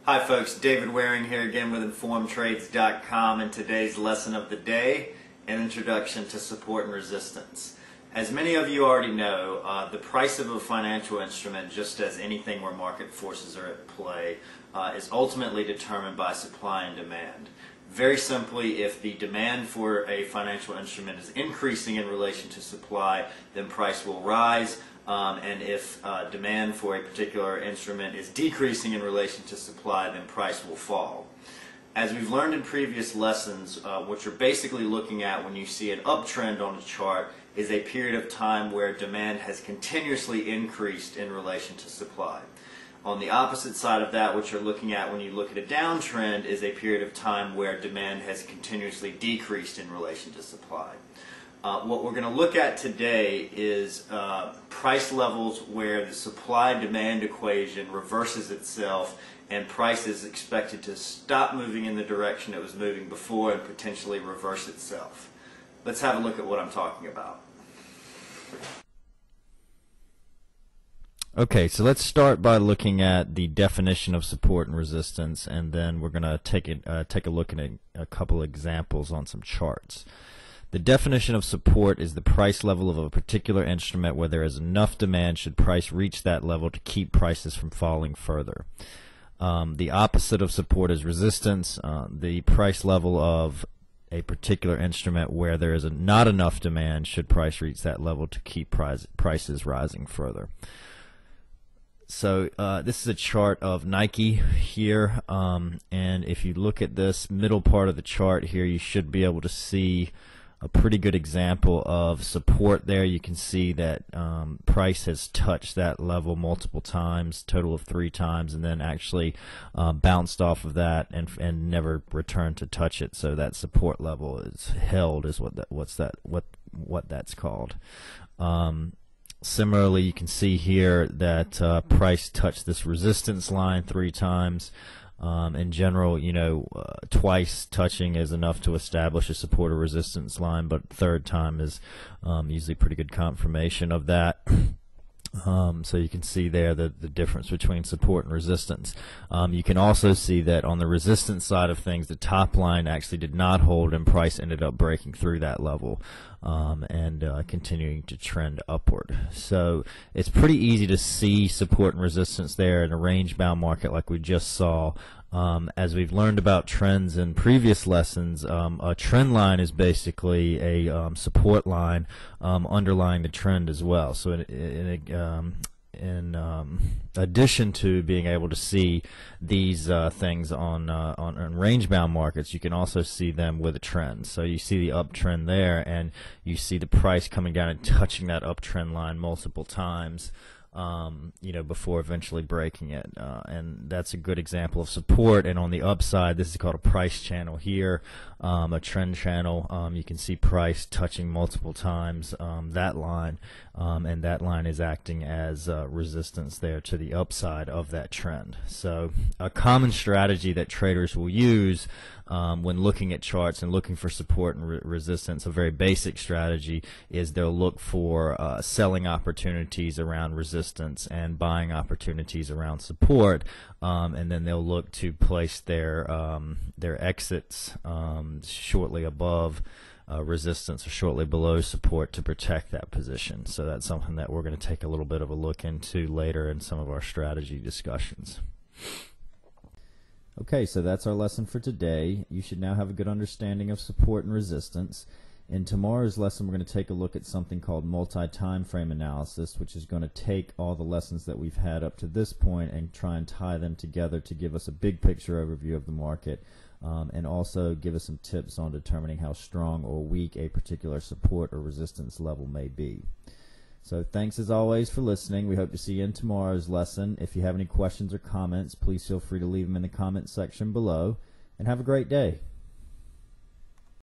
Hi folks, David Waring here again with InformedTrades.com, and today's lesson of the day, an introduction to support and resistance. As many of you already know, the price of a financial instrument, just as anything where market forces are at play, is ultimately determined by supply and demand. Very simply, if the demand for a financial instrument is increasing in relation to supply, then price will rise. And if demand for a particular instrument is decreasing in relation to supply, then price will fall. As we've learned in previous lessons, what you're basically looking at when you see an uptrend on a chart is a period of time where demand has continuously increased in relation to supply. On the opposite side of that, what you're looking at when you look at a downtrend is a period of time where demand has continuously decreased in relation to supply. What we're going to look at today is price levels where the supply-demand equation reverses itself and price is expected to stop moving in the direction it was moving before and potentially reverse itself. Let's have a look at what I'm talking about. Okay, so let's start by looking at the definition of support and resistance, and then we're going to take a look at a couple examples on some charts. The definition of support is the price level of a particular instrument where there is enough demand should price reach that level to keep prices from falling further. The opposite of support is resistance, the price level of a particular instrument where there is not enough demand should price reach that level to keep prices rising further. So this is a chart of Nike here, and if you look at this middle part of the chart here, you should be able to see a pretty good example of support there. You can see that price has touched that level multiple times, total of 3 times, and then actually bounced off of that and never returned to touch it. So that support level is held, is what that's called. Similarly, you can see here that price touched this resistance line 3 times. In general, twice touching is enough to establish a support or resistance line, but third time is usually pretty good confirmation of that. So you can see there the difference between support and resistance. You can also see that on the resistance side of things, the top line actually did not hold and price ended up breaking through that level and continuing to trend upward. So it's pretty easy to see support and resistance there in a range-bound market like we just saw. As we've learned about trends in previous lessons, a trend line is basically a support line underlying the trend as well. So in addition to being able to see these things on range-bound markets, you can also see them with a trend. So you see the uptrend there, and you see the price coming down and touching that uptrend line multiple times. Before eventually breaking it, and that's a good example of support. And on the upside, this is called a price channel here, a trend channel. You can see price touching multiple times that line, and that line is acting as resistance there to the upside of that trend. So a common strategy that traders will use when looking at charts and looking for support and resistance, a very basic strategy, is they'll look for selling opportunities around resistance and buying opportunities around support, and then they'll look to place their exits shortly above resistance or shortly below support to protect that position. So that's something that we're going to take a little bit of a look into later in some of our strategy discussions. Okay, so that's our lesson for today. You should now have a good understanding of support and resistance. In tomorrow's lesson, we're going to take a look at something called multi-time frame analysis, which is going to take all the lessons that we've had up to this point and try and tie them together to give us a big picture overview of the market, and also give us some tips on determining how strong or weak a particular support or resistance level may be. So thanks as always for listening. We hope to see you in tomorrow's lesson. If you have any questions or comments, please feel free to leave them in the comments section below, and have a great day.